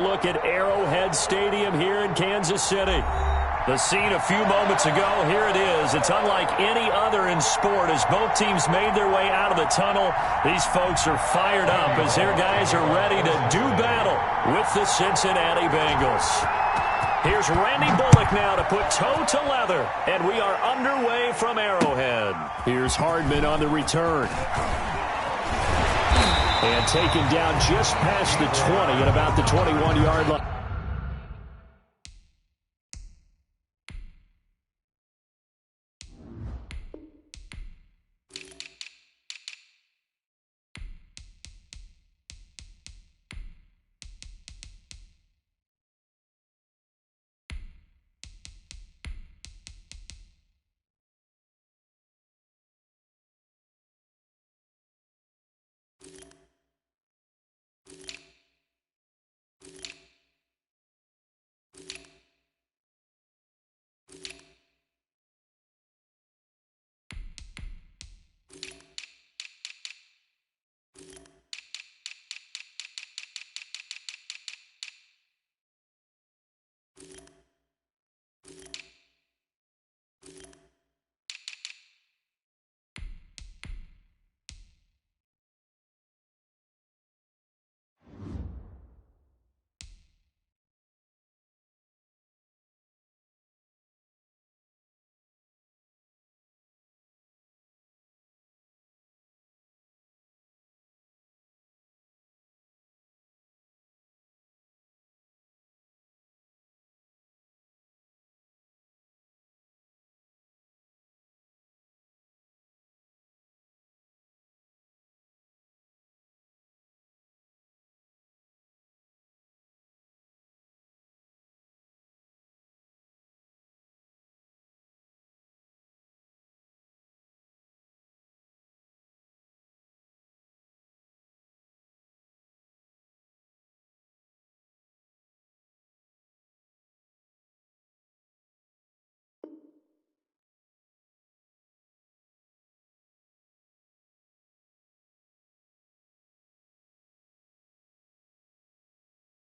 Look at Arrowhead Stadium here in Kansas City. The scene a few moments ago, here it is. It's unlike any other in sport as both teams made their way out of the tunnel. These folks are fired up as their guys are ready to do battle with the Cincinnati Bengals. Here's Randy Bullock now to put toe to leather, and we are underway from Arrowhead. Here's Hardman on the return. And taken down just past the 20 at about the 21-yard line.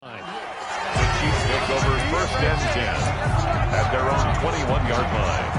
The Chiefs take over 1st and 10 at their own 21-yard line.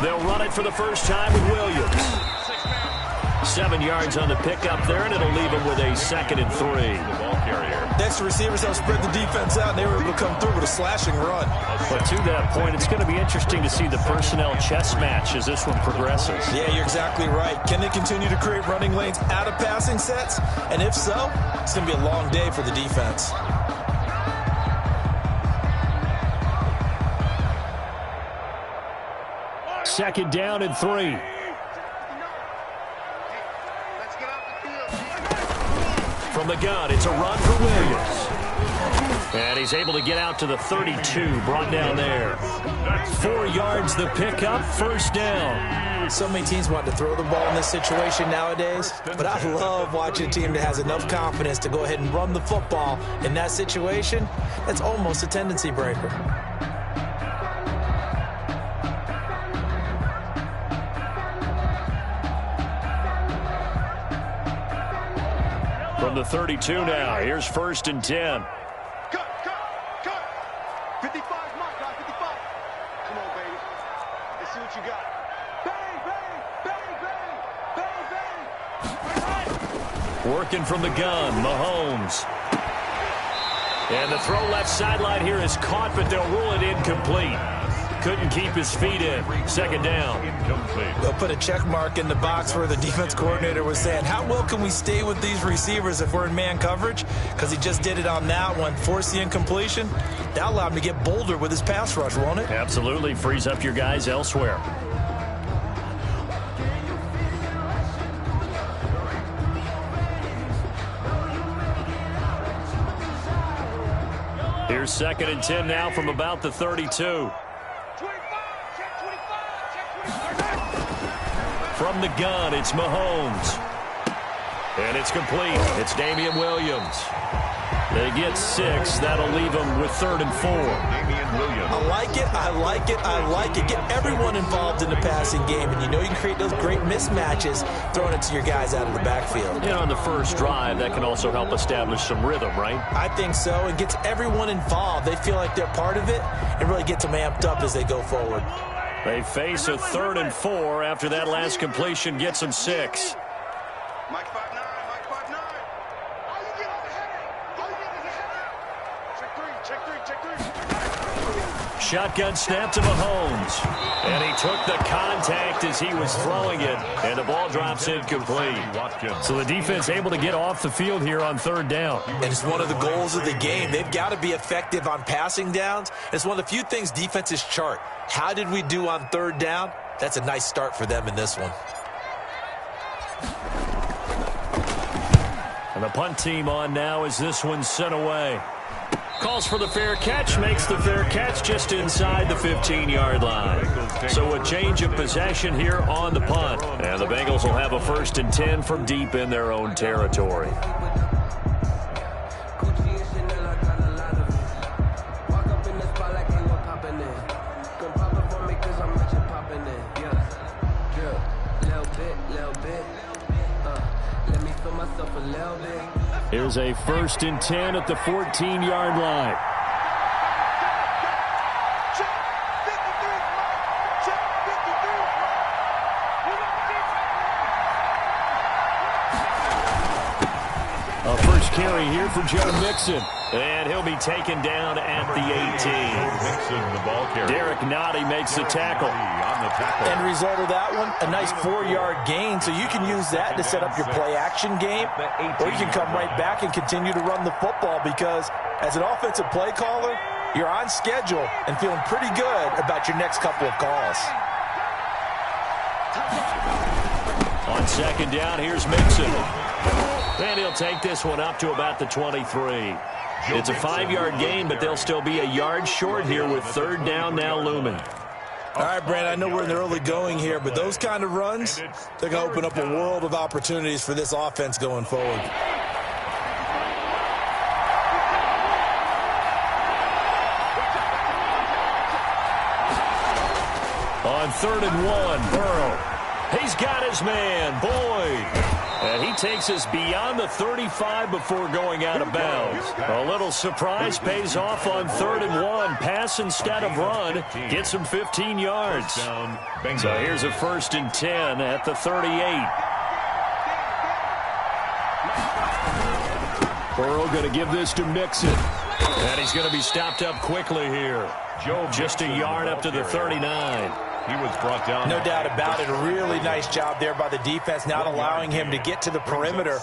They'll run it for the first time with Williams. 7 yards on the pickup there, and it'll leave him with a 2nd and 3. The ball carrier. Next receivers help spread the defense out, and they were able to come through with a slashing run. But to that point, it's going to be interesting to see the personnel chess match as this one progresses. Yeah, you're exactly right. Can they continue to create running lanes out of passing sets? And if so, it's going to be a long day for the defense. Second down and 3. From the gun, it's a run for Williams. And he's able to get out to the 32, brought down there. 4 yards the pickup, 1st down. So many teams want to throw the ball in this situation nowadays, but I love watching a team that has enough confidence to go ahead and run the football in that situation. That's almost a tendency breaker. From the 32 now, here's 1st and 10. Cut. 55, my guy, 55. Come on, baby. Let's see what you got. Bang. Working from the gun, Mahomes. And the throw left sideline here is caught, but they'll rule it incomplete. Couldn't keep his feet in. 2nd down. They'll put a check mark in the box where the defense coordinator was saying, how well can we stay with these receivers if we're in man coverage? Because he just did it on that one, forced the incompletion. That'll allow him to get bolder with his pass rush, won't it? Absolutely. Frees up your guys elsewhere. Here's 2nd and 10 now from about the 32. 25, check 25, check 25. From the gun, it's Mahomes. And it's complete. It's Damian Williams. They get 6. That'll leave them with 3rd and 4. Damian Williams. I like it. I like it. I like it. Get everyone involved in the passing game, and you know you can create those great mismatches throwing it to your guys out of the backfield. And on the first drive, that can also help establish some rhythm, right? I think so. It gets everyone involved. They feel like they're part of it and really gets them amped up as they go forward. They face a 3rd and 4 after that last completion gets them 6. Mike 5'9", Mike 5'9". How you get on the head? How you get on the head? Check 3, check 3, check 3. Shotgun snap to Mahomes. And he took the contact as he was throwing it. And the ball drops incomplete. So the defense able to get off the field here on 3rd down. And it's one of the goals of the game. They've got to be effective on passing downs. It's one of the few things defenses chart. How did we do on 3rd down? That's a nice start for them in this one. And the punt team on now as this one's sent away. Calls for the fair catch, makes the fair catch just inside the 15-yard line. So a change of possession here on the punt. And the Bengals will have a 1st and 10 from deep in their own territory. Here's a 1st and 10 at the 14-yard line. Check 53, check 53. A first carry here for Joe Mixon. And he'll be taken down at the 18. Mixon, the ball carrier. Derek Nottie makes the tackle. On the tackle. End result of that one, a nice 4-yard gain. So you can use that to set up your play-action game, or you can come right back and continue to run the football because as an offensive play caller, you're on schedule and feeling pretty good about your next couple of calls. On 2nd down, here's Mixon. And he'll take this one up to about the 23. It's a 5-yard gain, but they'll still be a yard short here with 3rd down now looming. All right, Brand, I know we're in the early going here, but those kind of runs, they're going to open up a world of opportunities for this offense going forward. On 3rd and 1, Burrow. He's got his man, Boyd. And he takes us beyond the 35 before going out of bounds. A little surprise pays off on 3rd and 1. Pass instead of run. Gets him 15 yards. So here's a 1st and 10 at the 38. Burrow going to give this to Mixon. And he's going to be stopped up quickly here. Just a yard up to the 39. He was brought down. No doubt about it. A really nice job there by the defense, not allowing him to get to the perimeter.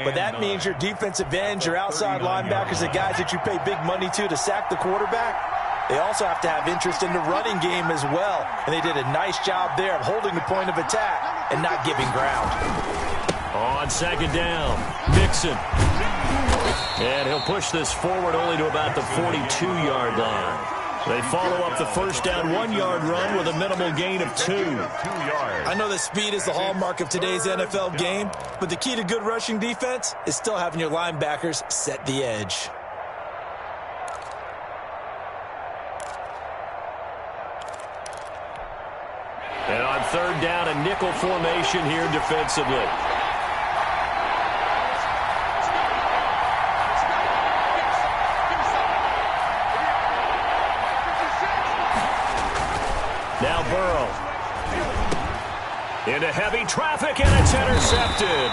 But that means your defensive ends, your outside linebackers, the guys that you pay big money to sack the quarterback, they also have to have interest in the running game as well. And they did a nice job there of holding the point of attack and not giving ground. On 2nd down, Mixon. And he'll push this forward only to about the 42-yard line. They follow up the 1st down 1-yard run with a minimal gain of 2. I know that speed is the hallmark of today's NFL game, but the key to good rushing defense is still having your linebackers set the edge. And on 3rd down, a nickel formation here defensively. Now Burrow. Into heavy traffic, and it's intercepted.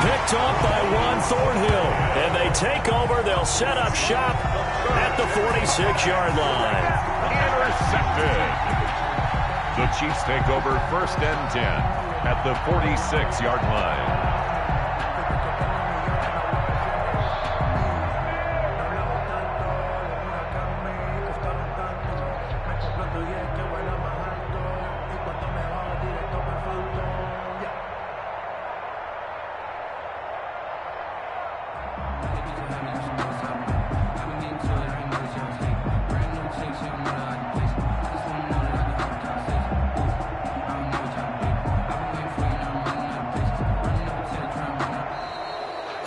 Picked off by Juan Thornhill. And they take over. They'll set up shop at the 46-yard line. Intercepted. The Chiefs take over 1st and 10 at the 46-yard line.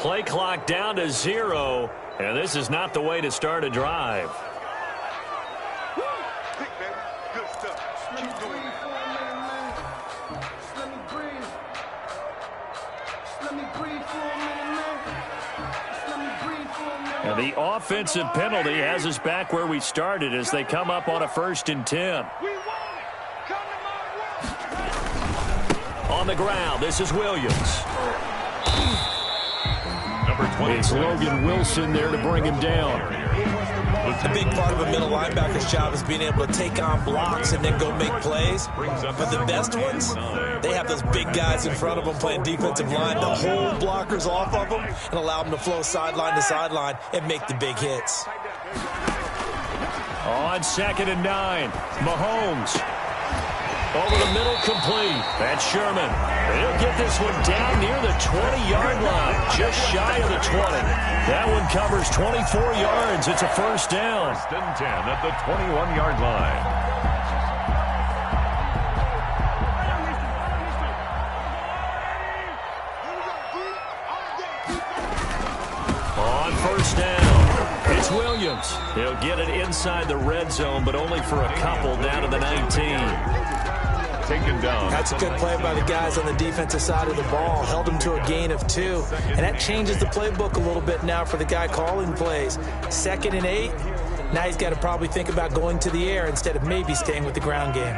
Play clock down to 0, and this is not the way to start a drive. Good stuff. Keep doing it. And the offensive penalty has us back where we started as they come up on a 1st and 10. On the ground, this is Williams. Number 20. It's Logan Wilson there to bring him down. A big part of a middle linebacker's job is being able to take on blocks and then go make plays. But the best ones, they have those big guys in front of them playing defensive line to hold blockers off of them and allow them to flow sideline to sideline and make the big hits. On 2nd and 9, Mahomes. Over the middle, complete. That's Sherman. He'll get this one down near the 20-yard line, just shy of the 20. That one covers 24 yards. It's a 1st down. 1st and 10 at the 21-yard line. On 1st down, it's Williams. He'll get it inside the red zone, but only for a couple down to the 19. Taken down. That's a good play by the guys on the defensive side of the ball. Held him to a gain of 2. And that changes the playbook a little bit now for the guy calling plays. 2nd and 8. Now he's got to probably think about going to the air instead of maybe staying with the ground game.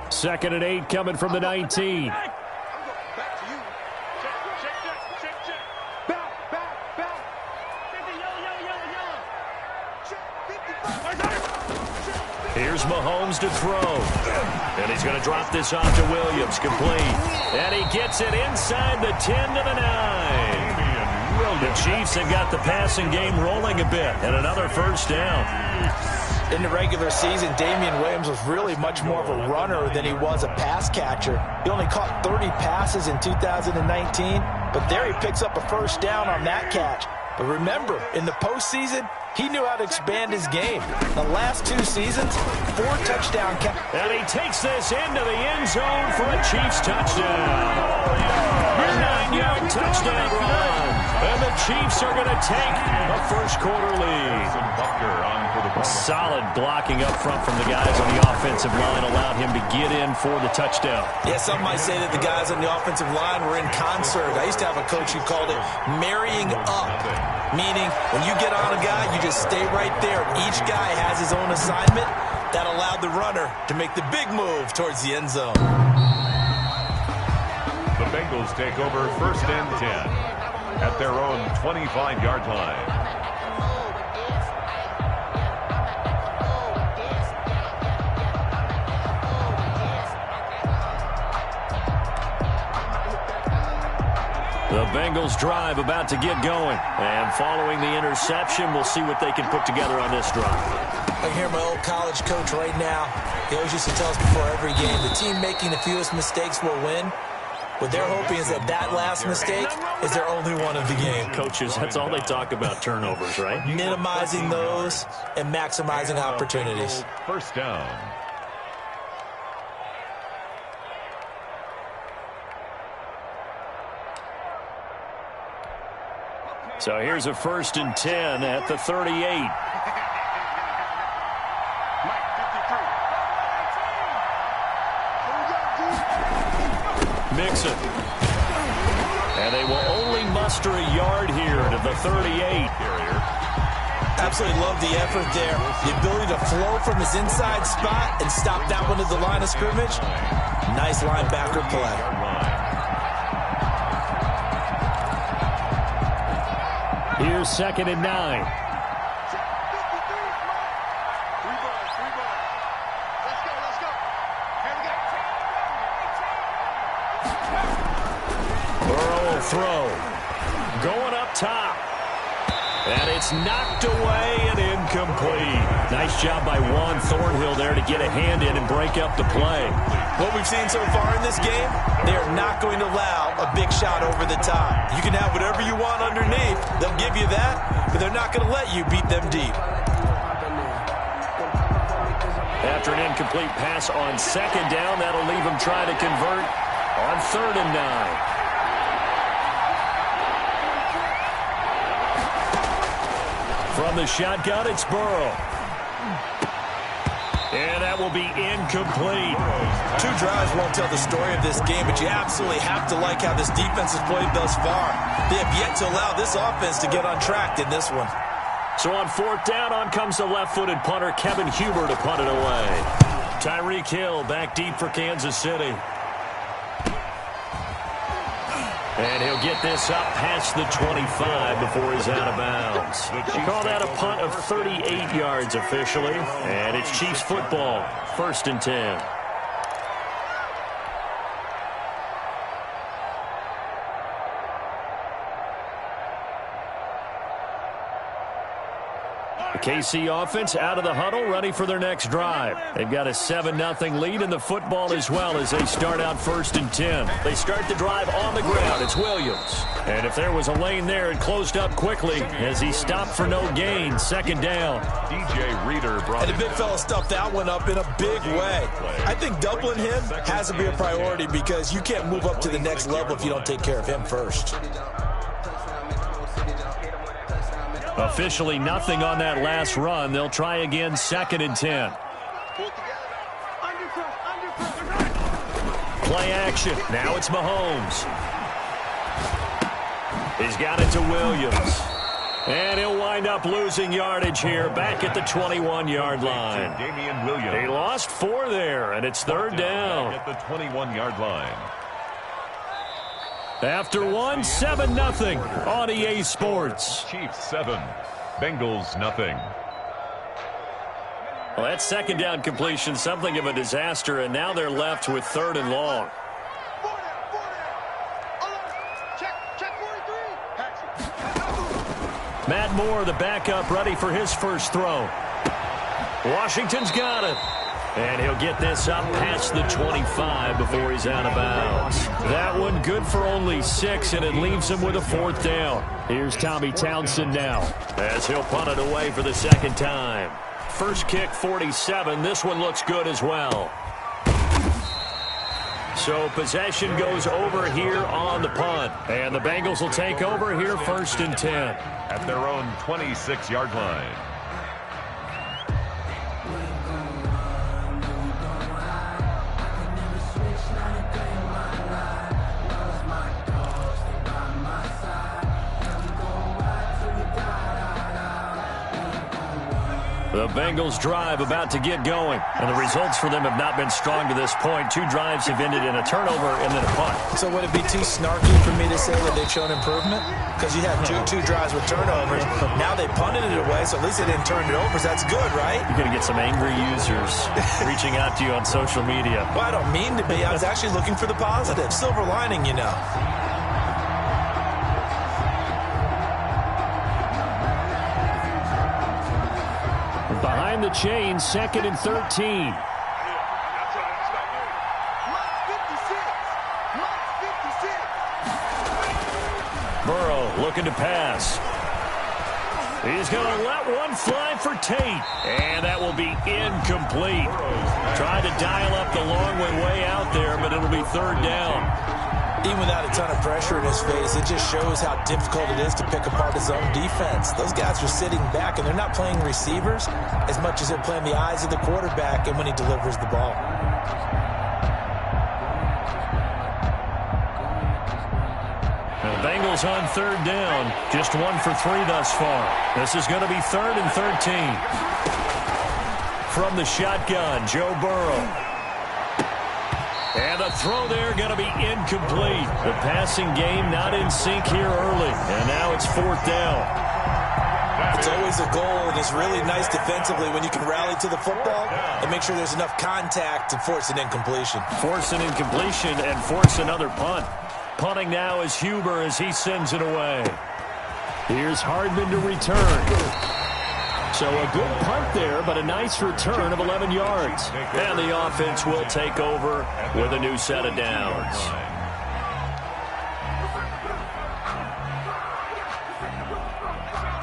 2nd and 8 coming from the 19. Back to you. Check. Back. Here's Mahomes to throw. And he's going to drop this off to Williams, complete. And he gets it inside the 10 to the 9. The Chiefs have got the passing game rolling a bit. And another 1st down. In the regular season, Damian Williams was really much more of a runner than he was a pass catcher. He only caught 30 passes in 2019, but there he picks up a 1st down on that catch. But remember, in the postseason, he knew how to expand his game. The last 2 seasons, 4 touchdown catches. And he takes this into the end zone for a Chiefs touchdown. A 9-yard touchdown run. And the Chiefs are going to take a 1st quarter lead. Solid blocking up front from the guys on the offensive line allowed him to get in for the touchdown. Yeah, some might say that the guys on the offensive line were in concert. I used to have a coach who called it marrying up, meaning when you get on a guy, you just stay right there. Each guy has his own assignment. That allowed the runner to make the big move towards the end zone. The Bengals take over 1st and 10 at their own 25-yard line. The Bengals drive about to get going. And following the interception, we'll see what they can put together on this drive. I hear my old college coach right now. He always used to tell us before every game, the team making the fewest mistakes will win. What they're hoping is that that last mistake is their only one of the game. Coaches, that's all they talk about, turnovers, right? Minimizing those and maximizing opportunities. 1st down. So here's a 1st and 10 at the 38. Mixon. And they will only muster a yard here to the 38. Absolutely love the effort there. The ability to flow from his inside spot and stop that one at the line of scrimmage. Nice linebacker play. Here's 2nd and 9. Burrow will throw. Going up top. And it's knocked away and incomplete. Nice job by Juan Thornhill there to get a hand in and break up the play. What we've seen so far in this game, they are not going to allow a big shot over the top. You can have whatever you want underneath. They'll give you that, but they're not going to let you beat them deep. After an incomplete pass on 2nd down, that'll leave them trying to convert on 3rd and 9. From the shotgun, it's Burrow. And that will be incomplete. 2 drives won't tell the story of this game, but you absolutely have to like how this defense has played thus far. They have yet to allow this offense to get on track in this one. So on 4th down, on comes the left-footed punter, Kevin Huber, to punt it away. Tyreek Hill back deep for Kansas City. And he'll get this up past the 25 before he's out of bounds. We'll call that a punt of 38 yards officially. And it's Chiefs football, 1st and 10. The KC offense out of the huddle, ready for their next drive. They've got a 7-0 lead in the football as well as they start out 1st and 10. They start the drive on the ground. It's Williams. And if there was a lane there, it closed up quickly as he stopped for no gain. 2nd down. DJ Reader brought And the big fella stuffed that one up in a big way. I think doubling him has to be a priority because you can't move up to the next level if you don't take care of him first. Officially nothing on that last run. They'll try again 2nd and 10. Play action. Now it's Mahomes. He's got it to Williams. And he'll wind up losing yardage here back at the 21-yard line. Damian Williams. He lost 4 there, and it's 3rd down. At the 21-yard line. After 1, 7-0 on EA Sports. Chiefs 7, Bengals nothing. Well, that 2nd down completion, something of a disaster, and now they're left with 3rd and long. Matt Moore, the backup, ready for his first throw. Washington's got it. And he'll get this up past the 25 before he's out of bounds. That one good for only 6, and it leaves him with a 4th down. Here's Tommy Townsend now as he'll punt it away for the 2nd time. First kick, 47. This one looks good as well. So possession goes over here on the punt. And the Bengals will take over here 1st and 10. At their own 26-yard line. The Bengals drive about to get going, and the results for them have not been strong to this point. 2 drives have ended in a turnover and then a punt. So would it be too snarky for me to say that they've shown improvement? Because you have two drives with turnovers. Now they punted it away, so at least they didn't turn it over. So that's good, right? You're going to get some angry users reaching out to you on social media. Well, I don't mean to be. I was actually looking for the positive. Silver lining, you know. Behind the chain, 2nd and 13. Burrow looking to pass. He's going to let one fly for Tate. And that will be incomplete. Tried to dial up the long way out there, but it'll be 3rd down. Even without a ton of pressure in his face, it just shows how difficult it is to pick apart his own defense. Those guys are sitting back, and they're not playing receivers as much as they're playing the eyes of the quarterback and when he delivers the ball. The Bengals on 3rd down. Just 1 for 3 thus far. This is going to be 3rd and 13. From the shotgun, Joe Burrow. And the throw there going to be incomplete. The passing game not in sync here early. And now it's 4th down. It's always a goal, and it's really nice defensively when you can rally to the football and make sure there's enough contact to force an incompletion. Force an incompletion and force another punt. Punting now is Huber as he sends it away. Here's Hardman to return. So a good punt there, but a nice return of 11 yards. And the offense will take over with a new set of downs.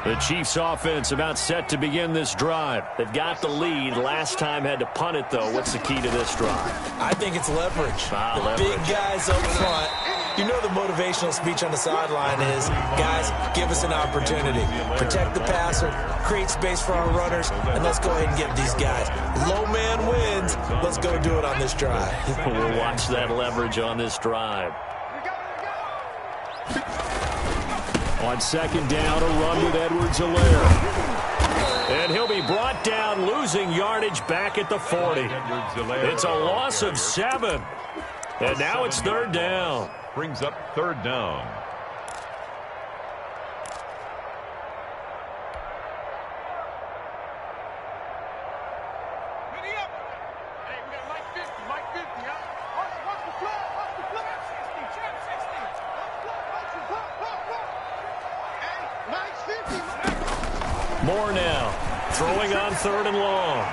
The Chiefs offense about set to begin this drive. They've got the lead. Last time had to punt it, though. What's the key to this drive? I think it's leverage. Leverage. Big guys up front You know the motivational speech on the sideline is, guys, give us an opportunity. Protect the passer, create space for our runners, and let's go ahead and get these guys. Low man wins. Let's go do it on this drive. We'll watch that leverage on this drive. On second down, a run with Edwards-Helaire. And he'll be brought down, losing yardage back at the 40. It's a loss of 7. And now it's third down. Brings up third down. More now. Throwing on third and long.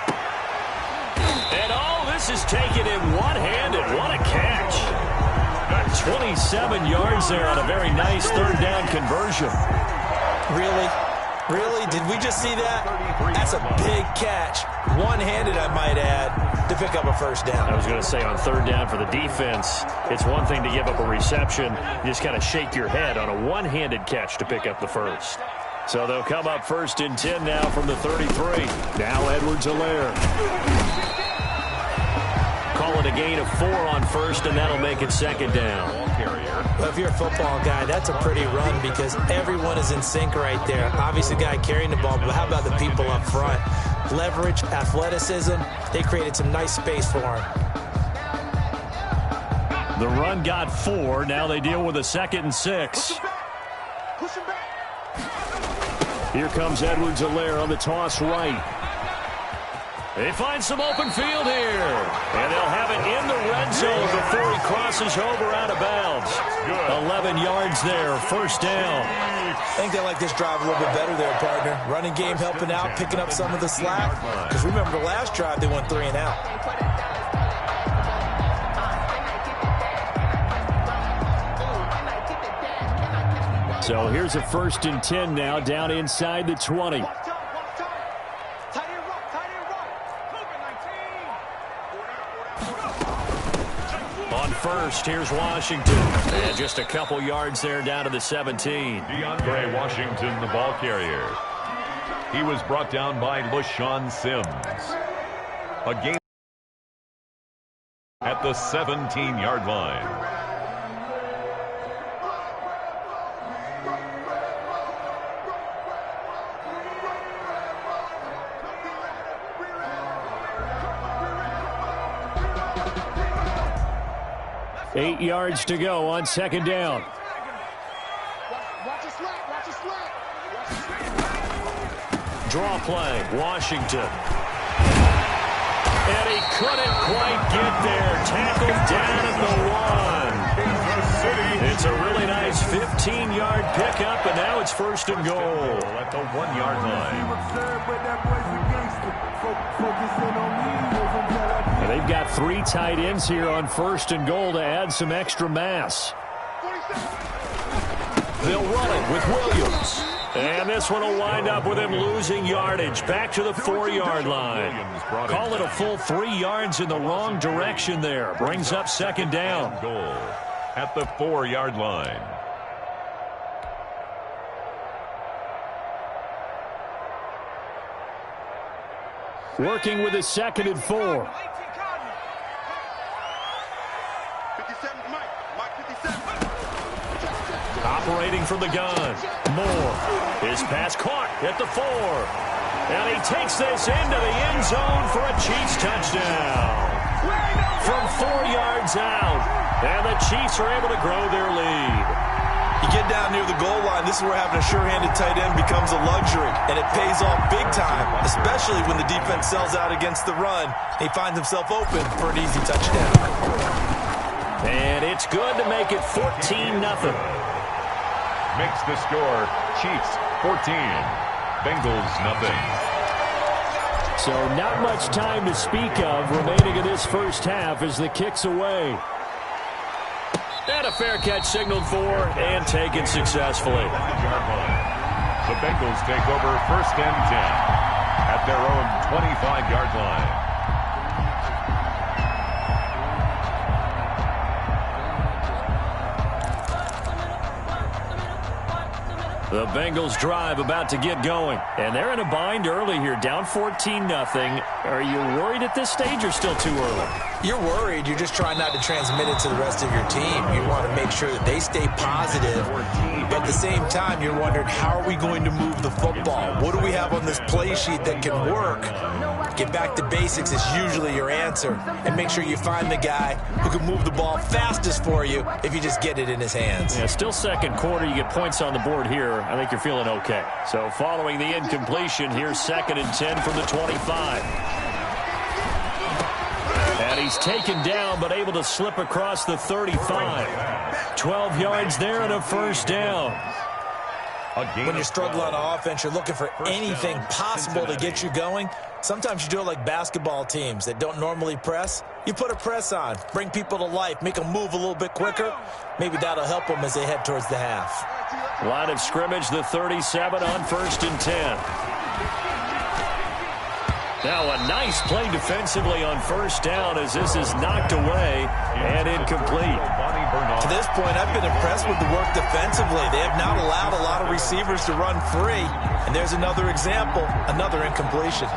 And this is taken in one-handed. What a catch. 27 yards there on a very nice third down conversion. Really? Really? Did we just see that? That's a big catch. One-handed, I might add, to pick up a first down. I was going to say, on third down for the defense, it's one thing to give up a reception. You just kind of shake your head on a one-handed catch to pick up the first. So they'll come up first and 10 now from the 33. Now Edwards-Helaire. Call it a gain of 4 on first, and that'll make it second down. Well, if you're a football guy, that's a pretty run because everyone is in sync right there. Obviously, the guy carrying the ball, but how about the people up front? Leverage, athleticism, they created some nice space for him. The run got 4. Now they deal with a 2nd and 6. Push him back. Here comes Edwards-Helaire on the toss right. They find some open field here. And they'll have it in the red zone before he crosses over out of bounds. 11 yards there, first down. I think they like this drive a little bit better there, partner. Running game helping out, picking up some of the slack. Because remember the last drive, they went 3 and out. So here's a 1st and 10 now, down inside the 20. On first, here's Washington. And just a couple yards there down to the 17. DeAndre Washington, the ball carrier. He was brought down by LaShawn Sims. A gain at the 17-yard line. Eight yards to go on second down. Draw play, Washington. And he couldn't quite get there. Tackled down at the 1. It's a really nice 15-yard pickup, and now it's 1st and goal. At the 1-yard line. They've got 3 tight ends here on 1st and goal to add some extra mass. They'll run it with Williams. And this one will wind up with him losing yardage back to the 4-yard line. Call it a full 3 yards in the wrong direction there. Brings up second down. Goal at the 4-yard line. Working with his 2nd and 4. Operating from the gun. Moore. His pass caught at the 4. And he takes this into the end zone for a Chiefs touchdown. From 4 yards out. And the Chiefs are able to grow their lead. You get down near the goal line, this is where having a sure-handed tight end becomes a luxury. And it pays off big time, especially when the defense sells out against the run. He finds himself open for an easy touchdown. And it's good to make it 14-0. Makes the score Chiefs 14, Bengals nothing. So not much time to speak of remaining in this first half as the kick's away. And a fair catch signaled for and taken successfully. The Bengals take over 1st and 10 at their own 25-yard line. The Bengals drive about to get going. And they're in a bind early here, down 14-0. Are you worried at this stage or still too early? You're worried. You're just trying not to transmit it to the rest of your team. You want to make sure that they stay positive. But at the same time, you're wondering, how are we going to move the football? What do we have on this play sheet that can work? Get back to basics is usually your answer. And make sure you find the guy who can move the ball fastest for you if you just get it in his hands. Yeah, still second quarter. You get points on the board here. I think you're feeling okay. So following the incompletion, here's 2nd and 10 from the 25. And he's taken down but able to slip across the 35. 12 yards there and a first down. When you struggle on offense, you're looking for anything possible to get you going. Sometimes you do it like basketball teams that don't normally press. You put a press on, bring people to life, make them move a little bit quicker. Maybe that'll help them as they head towards the half. Line of scrimmage, the 37 on 1st and 10. Now a nice play defensively on 1st down as this is knocked away and incomplete. To this point, I've been impressed with the work defensively. They have not allowed a lot of receivers to run free. And there's another example, another incompletion.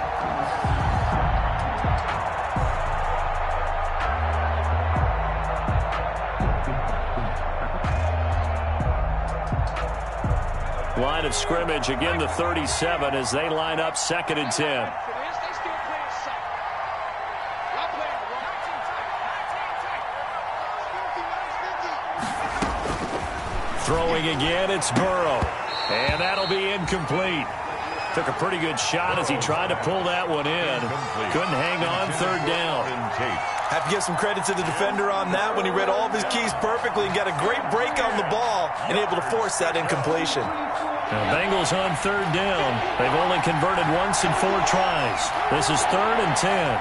Line of scrimmage, again the 37 as they line up 2nd and 10. Throwing again, it's Burrow. And that'll be incomplete. Took a pretty good shot as he tried to pull that one in. Couldn't hang on, 3rd down. Have to give some credit to the defender on that when he read all of his keys perfectly and got a great break on the ball and able to force that incompletion. Now Bengals on 3rd down. They've only converted once in 4 tries. This is 3rd and 10.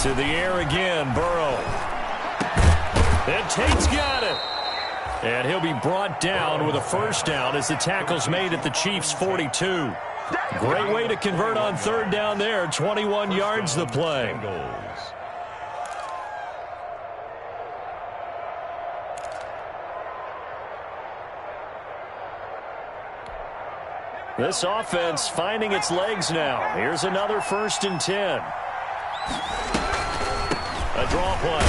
To the air again, Burrow. And Tate's got it. And he'll be brought down with a first down as the tackle's made at the Chiefs' 42. Great way to convert on 3rd down there. 21 yards the play. This offense finding its legs now. Here's another 1st and 10. A draw play.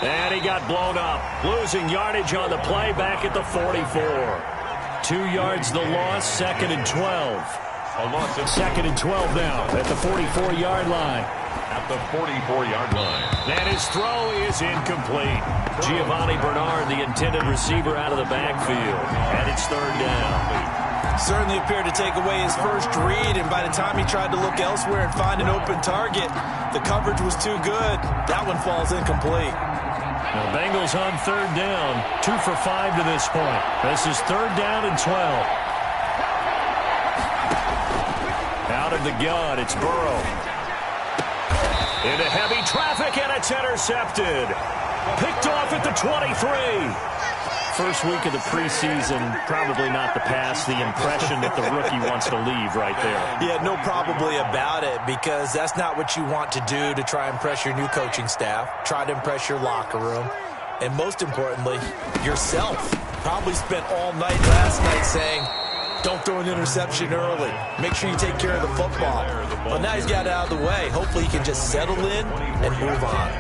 And he got blown up. Losing yardage on the play back at the 44. 2 yards the loss, 2nd and 12. 2nd and 12 now at the 44-yard line. At the 44-yard line. And his throw is incomplete. Giovanni Bernard, the intended receiver, out of the backfield. And it's 3rd down. Certainly appeared to take away his first read, and by the time he tried to look elsewhere and find an open target, the coverage was too good. That one falls incomplete. Now Bengals on 3rd down, 2 for 5 to this point. This is 3rd down and 12. Out of the gun, it's Burrow. Into heavy traffic, and it's intercepted. Picked off at the 23. First week of the preseason, probably not the pass, the impression that the rookie wants to leave right there. Yeah, no probably about it, because that's not what you want to do to try and impress your new coaching staff, try to impress your locker room, and most importantly, yourself. Probably spent all night last night saying, don't throw an interception early. Make sure you take care of the football. But now he's got it out of the way. Hopefully he can just settle in and move on.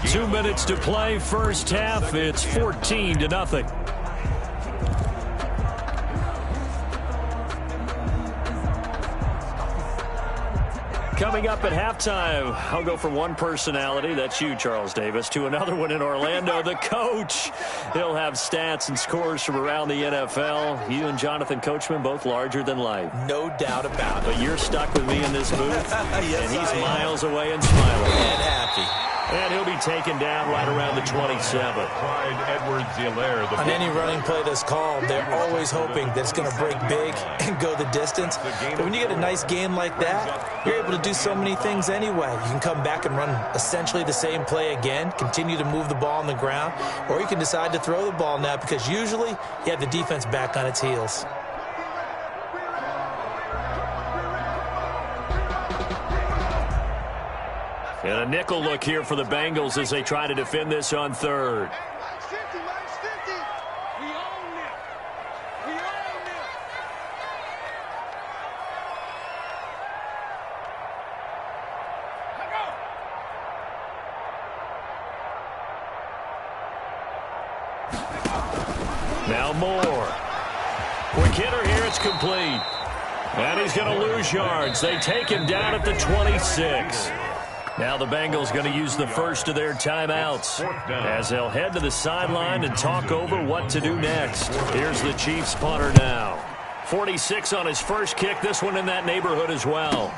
2 minutes to play, first half. It's 14-0. Coming up at halftime, I'll go from one personality, that's you, Charles Davis, to another one in Orlando, the coach. He'll have stats and scores from around the NFL. You and Jonathan Coachman, both larger than life. No doubt about it. But you're stuck with me in this booth, yes, and he's miles away and smiling. And happy. And he'll be taken down right around the 27. On any running play that's called, they're always hoping that it's going to break big and go the distance. But when you get a nice game like that, you're able to do so many things anyway. You can come back and run essentially the same play again, continue to move the ball on the ground, or you can decide to throw the ball now because usually you have the defense back on its heels. And a nickel look here for the Bengals as they try to defend this on third. Minus 50, minus 50. We own it. We own it. Now more. Quick hitter here, it's complete. And he's going to lose yards. They take him down at the 26. Now the Bengals going to use the first of their timeouts as they'll head to the sideline and talk over what to do next. Here's the Chiefs punter now. 46 on his first kick. This one in that neighborhood as well.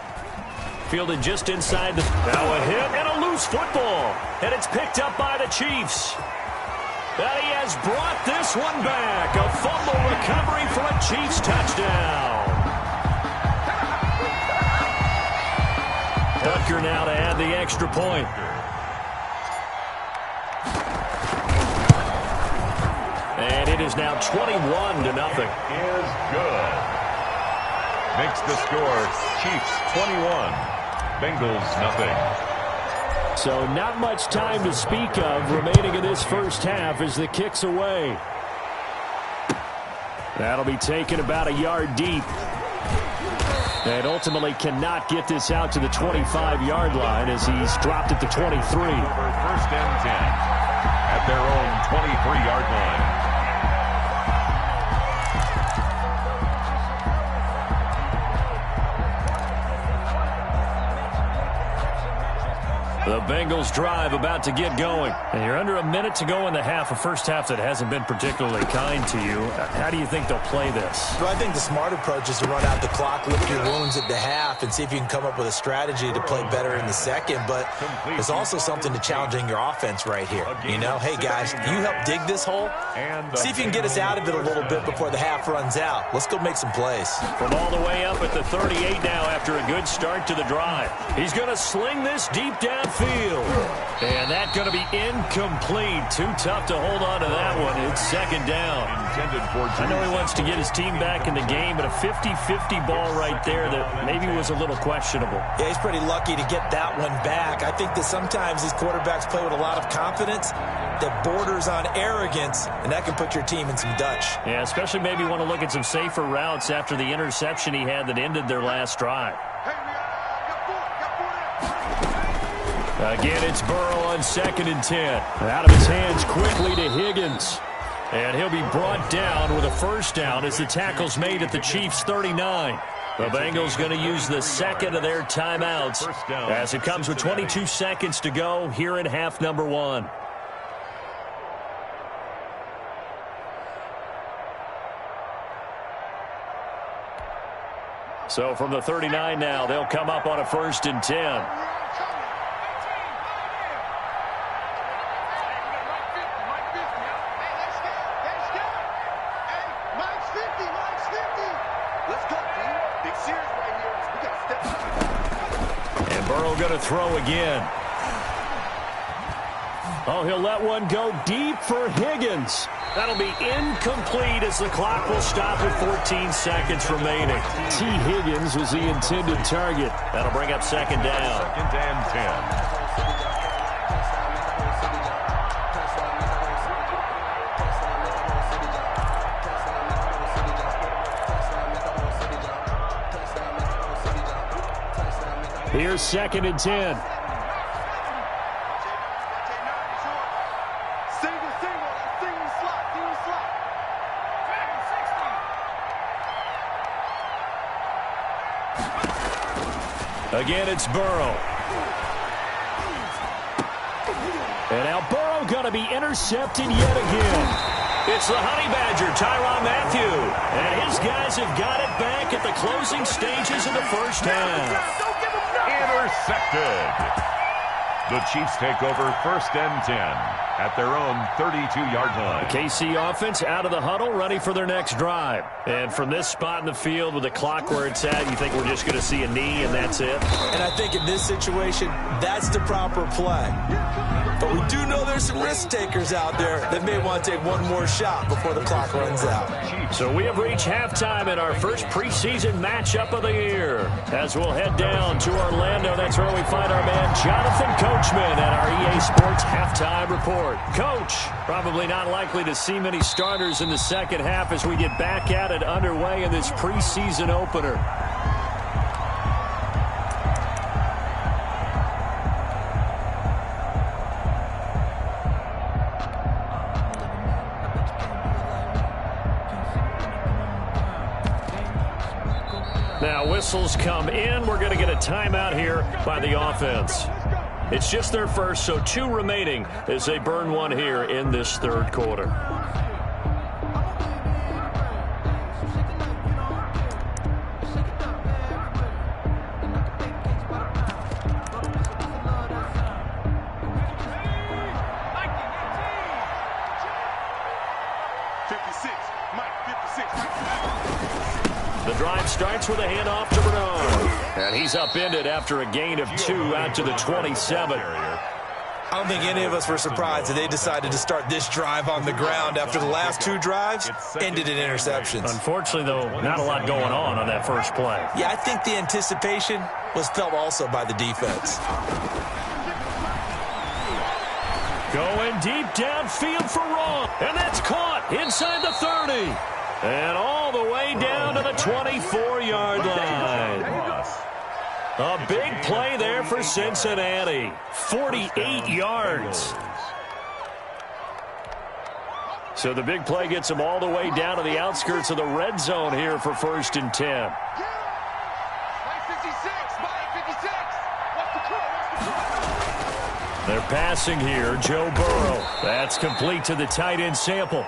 Fielded just inside the... Now a hit and a loose football. And it's picked up by the Chiefs. And he has brought this one back. A fumble recovery for a Chiefs touchdown. Tucker now to add the extra point. And it is now 21-0. Is good. Makes the score Chiefs 21, Bengals nothing. So not much time to speak of remaining in this first half as the kick's away. That'll be taken about a yard deep. And ultimately cannot get this out to the 25-yard line as he's dropped at the 23. First and 10 at their own 23-yard line. The Bengals drive about to get going. And you're under a minute to go in the half, a first half that hasn't been particularly kind to you. How do you think they'll play this? Well, I think the smart approach is to run out the clock, lick your wounds at the half, and see if you can come up with a strategy to play better in the second. But there's also something to challenging your offense right here. You know, hey, guys, you help dig this hole. See if you can get us out of it a little bit before the half runs out. Let's go make some plays. From all the way up at the 38 now after a good start to the drive. He's going to sling this deep downfield. And that's going to be incomplete. Too tough to hold on to that one. It's second down. I know he wants to get his team back in the game, but a 50-50 ball right there that maybe was a little questionable. Yeah, he's pretty lucky to get that one back. I think that sometimes these quarterbacks play with a lot of confidence that borders on arrogance, and that can put your team in some Dutch. Yeah, especially maybe want to look at some safer routes after the interception he had that ended their last drive. Again, it's Burrow on 2nd and 10. Out of his hands quickly to Higgins. And he'll be brought down with a first down as the tackle's made at the Chiefs' 39. The Bengals going to use the second of their timeouts as it comes with 22 seconds to go here in half number 1. So from the 39 now, they'll come up on a 1st and 10. Going to throw again. Oh, he'll let one go deep for Higgins. That'll be incomplete as the clock will stop with 14 seconds remaining. T. Higgins was the intended target. That'll bring up second down. 2nd and 10. Here's 2nd and 10. Again, it's Burrow. And now Burrow going to be intercepted yet again. It's the Honey Badger, Tyrann Mathieu. And his guys have got it back at the closing stages of the first half. Intercepted. The Chiefs take over 1st and 10. at their own 32-yard line. KC offense out of the huddle, ready for their next drive. And from this spot in the field with the clock where it's at, you think we're just going to see a knee and that's it? And I think in this situation, that's the proper play. But we do know there's some risk takers out there that may want to take one more shot before the clock runs out. So we have reached halftime in our first preseason matchup of the year. As we'll head down to Orlando, that's where we find our man Jonathan Coachman at our EA Sports Halftime Report. Coach, probably not likely to see many starters in the second half as we get back at it underway in this preseason opener. Now whistles come in. We're going to get a timeout here by the offense. It's just their first, so 2 remaining as they burn one here in this third quarter. The drive starts with a handoff to Bernard. And he's upended after a gain of 2 out to the 27. I don't think any of us were surprised that they decided to start this drive on the ground after the last 2 drives ended in interceptions. Unfortunately, though, not a lot going on that first play. Yeah, I think the anticipation was felt also by the defense. Going deep downfield for Wrong. And that's caught inside the 30. And all the way down to the 24-yard line. A big play there for Cincinnati. 48 yards. So the big play gets them all the way down to the outskirts of the red zone here for 1st and 10. They're passing here. Joe Burrow. That's complete to the tight end Sample.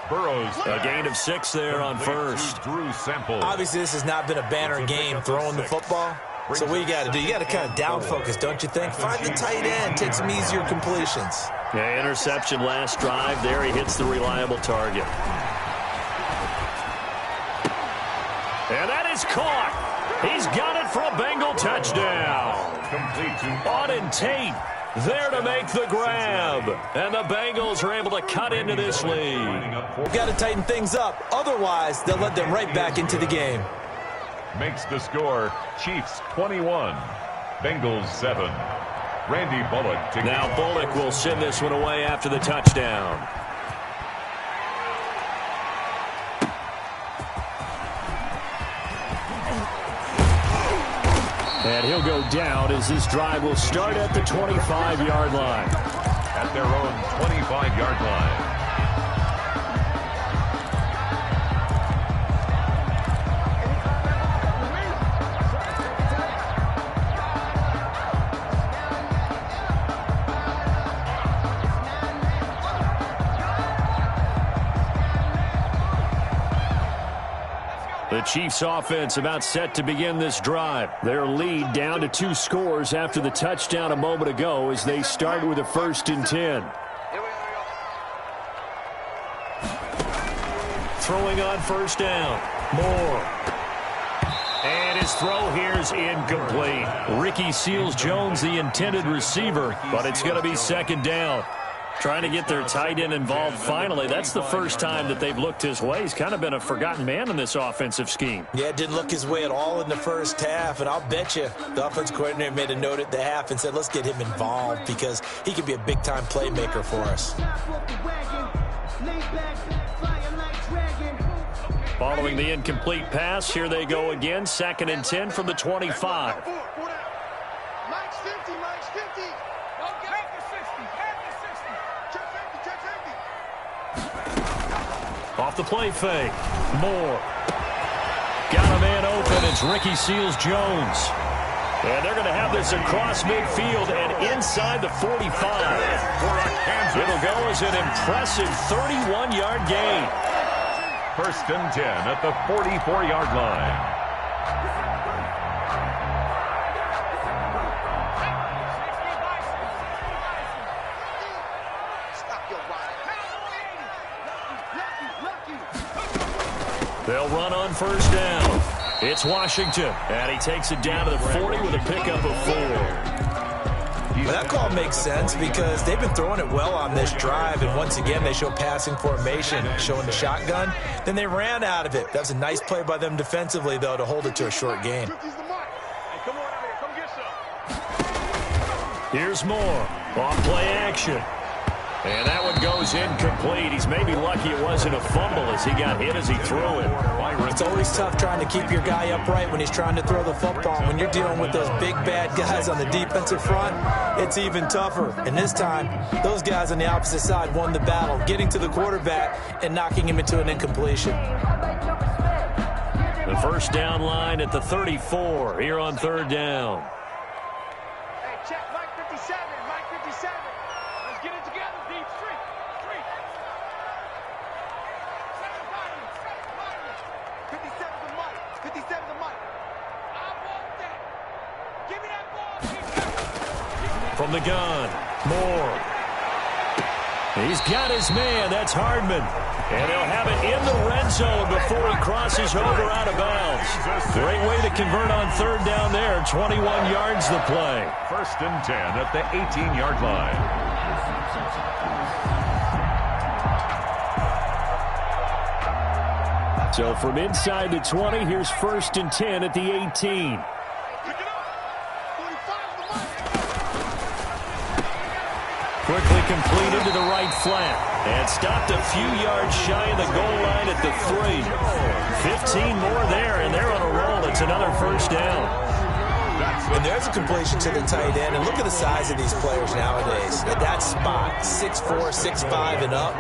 Burrows. A gain of 6 there on first. Obviously, this has not been a banner game throwing the football. So what you got to do, you got to kind of down focus, don't you think? Find the tight end, take some easier completions. Yeah, interception last drive. There he hits the reliable target. And that is caught. He's got it for a Bengal touchdown. Auden Tate there to make the grab. And the Bengals are able to cut into this lead. We've got to tighten things up. Otherwise, they'll let them right back into the game. Makes the score Chiefs 21, Bengals 7. Randy Bullock. Now Bullock will send this one away after the touchdown. And he'll go down as this drive will start at the 25-yard line. At their own 25-yard line. The Chiefs offense about set to begin this drive. Their lead down to 2 scores after the touchdown a moment ago as they start with a 1st and 10. Throwing on 1st down. Moore. And his throw here is incomplete. Ricky Seals-Jones, the intended receiver, but it's going to be 2nd down. Trying to get their tight end involved finally. That's the first time that they've looked his way. He's kind of been a forgotten man in this offensive scheme. Yeah, didn't look his way at all in the first half, and I'll bet you the offense coordinator made a note at the half and said, let's get him involved because he could be a big-time playmaker for us. Following the incomplete pass, here they go again. 2nd and 10 from the 25. Off the play fake. Moore. Got a man open. It's Ricky Seals-Jones. And they're going to have this across midfield and inside the 45. It'll go as an impressive 31-yard gain. 1st and 10 at the 44-yard line. They'll run on first down. It's Washington, and he takes it down to the 40 with a pickup of 4. Well, that call makes sense because they've been throwing it well on this drive, and once again they show passing formation, showing the shotgun. Then they ran out of it. That was a nice play by them defensively, though, to hold it to a short gain. Here's more. Off play action. And that one goes incomplete. He's maybe lucky it wasn't a fumble as he got hit as he threw it. It's always tough trying to keep your guy upright when he's trying to throw the football. When you're dealing with those big, bad guys on the defensive front, it's even tougher. And this time, those guys on the opposite side won the battle, getting to the quarterback and knocking him into an incompletion. The first down line at the 34 here on third down. Hey, check Mike 57, Mike 57. Let's get it together, deep street. 57 to Mike, 57 to Mike. I want that. Give me that ball. From the gun, Moore. He's got his man. That's Hardman. And they'll have it in the red zone before he crosses over out of bounds. Great way to convert on third down there. 21 yards the play. First and 10 at the 18-yard line. So from inside the 20, here's first and 10 at the 18. Quickly completed to the right flat. And stopped a few yards shy of the goal line at the 3. 15 more there, and they're on a roll. It's another first down. And there's a completion to the tight end. And look at the size of these players nowadays. At that spot, 6'4", 6'5", and up.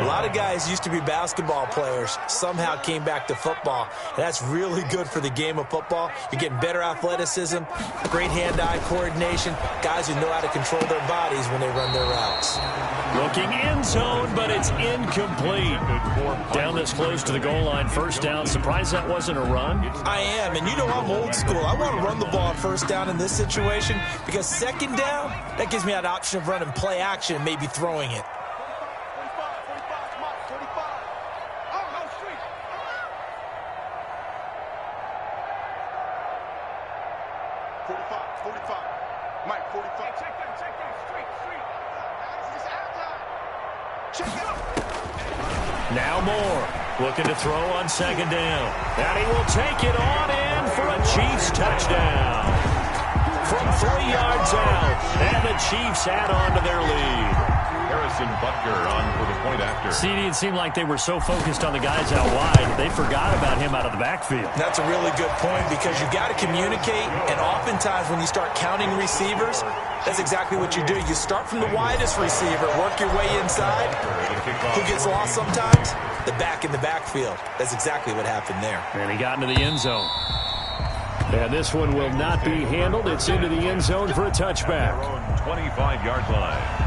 A lot of guys used to be basketball players, somehow came back to football. And that's really good for the game of football. You're getting better athleticism, great hand-eye coordination, guys who know how to control their bodies when they run their routes. Looking end zone, but it's incomplete. Down this close to the goal line, first down. Surprised that wasn't a run? I am, and you know I'm old school. I want to run the ball on first down in this situation because second down, that gives me that option of running play action and maybe throwing it. 45. Mike, 45. Hey, check that. Street. This is out time. Check it out. Now Moore looking to throw on second down. And he will take it on in for a Chiefs touchdown. From 3 yards out. And the Chiefs add on to their lead. Harrison Butker on for the point after. CD, it seemed like they were so focused on the guys out wide, they forgot about him out of the backfield. That's a really good point because you got to communicate, and oftentimes when you start counting receivers, that's exactly what you do. You start from the widest receiver, work your way inside. Who gets lost sometimes? The back in the backfield. That's exactly what happened there. And he got into the end zone. And this one will not be handled. It's into the end zone for a touchback. 25-yard line.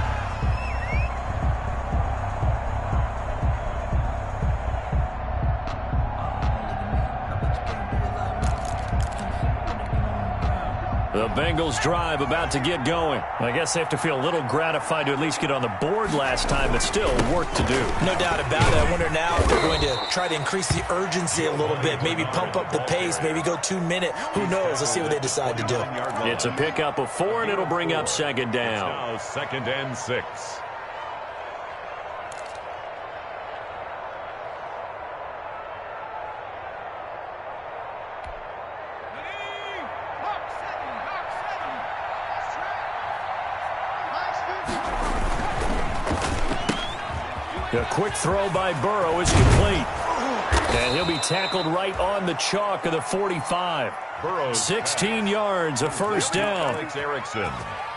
The Bengals drive about to get going. I guess they have to feel a little gratified to at least get on the board last time, but still work to do. No doubt about it. I wonder now if they're going to try to increase the urgency a little bit, maybe pump up the pace, maybe go 2 minute. Who knows? Let's see what they decide to do. It's a pickup of 4, and it'll bring up second down. Now 2nd and 6. The quick throw by Burrow is complete. And he'll be tackled right on the chalk of the 45. 16 yards, a first down.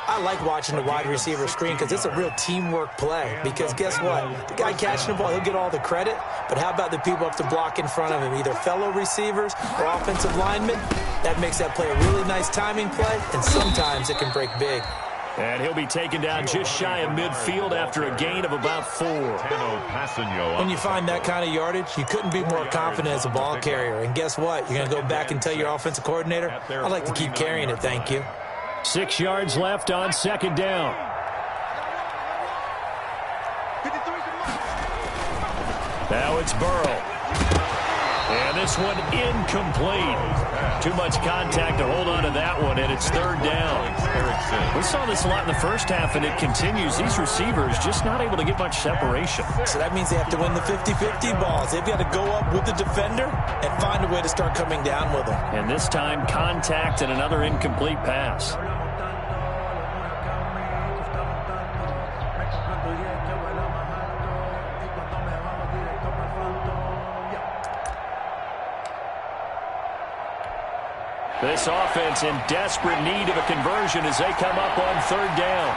I like watching the wide receiver screen because it's a real teamwork play. Because guess what? The guy catching the ball, he'll get all the credit. But how about the people up to block in front of him, either fellow receivers or offensive linemen? That makes that play a really nice timing play, and sometimes it can break big. And he'll be taken down just shy of midfield after a gain of about 4. When you find that kind of yardage, you couldn't be more confident as a ball carrier. And guess what? You're going to go back and tell your offensive coordinator, I'd like to keep carrying it, thank you. 6 yards left on second down. Now it's Burrow. And this one incomplete. Too much contact to hold on to that one, and it's third down. We saw this a lot in the first half, and it continues. These receivers just not able to get much separation. So that means they have to win the 50-50 balls. They've got to go up with the defender and find a way to start coming down with them. And this time, contact and another incomplete pass. This offense in desperate need of a conversion as they come up on third down.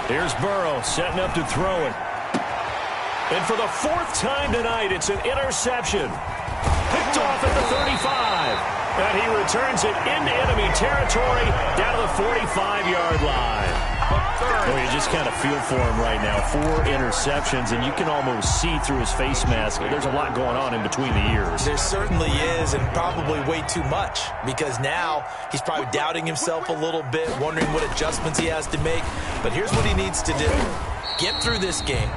Here's Burrow setting up to throw it. And for the fourth time tonight, it's an interception. Picked off at the 35. And he returns it into enemy territory down to the 45-yard line. Well, you just kind of feel for him right now. 4 interceptions, and you can almost see through his face mask. There's a lot going on in between the ears. There certainly is, and probably way too much, because now he's probably doubting himself a little bit, wondering what adjustments he has to make. But here's what he needs to do. Get through this game.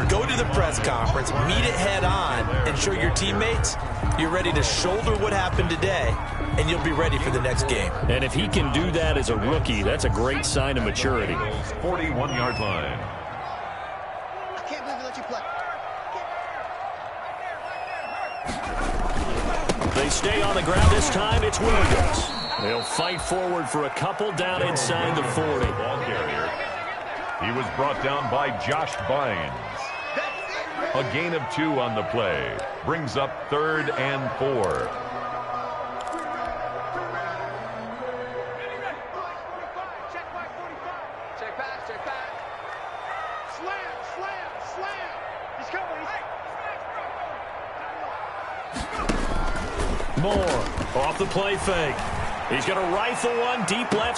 Go to the press conference, meet it head on, and show your teammates you're ready to shoulder what happened today, and you'll be ready for the next game. And if he can do that as a rookie, that's a great sign of maturity. 41-yard line. I can't believe we let you play. They stay on the ground this time. It's Williams. They'll fight forward for a couple down inside the 40. Ball carrier. He was brought down by Josh Bynes. A gain of 2 on the play. Brings up 3rd and 4. Check pass, check pass. Slam, slam, slam. He's coming. Moore off the play fake. He's going to rifle one deep left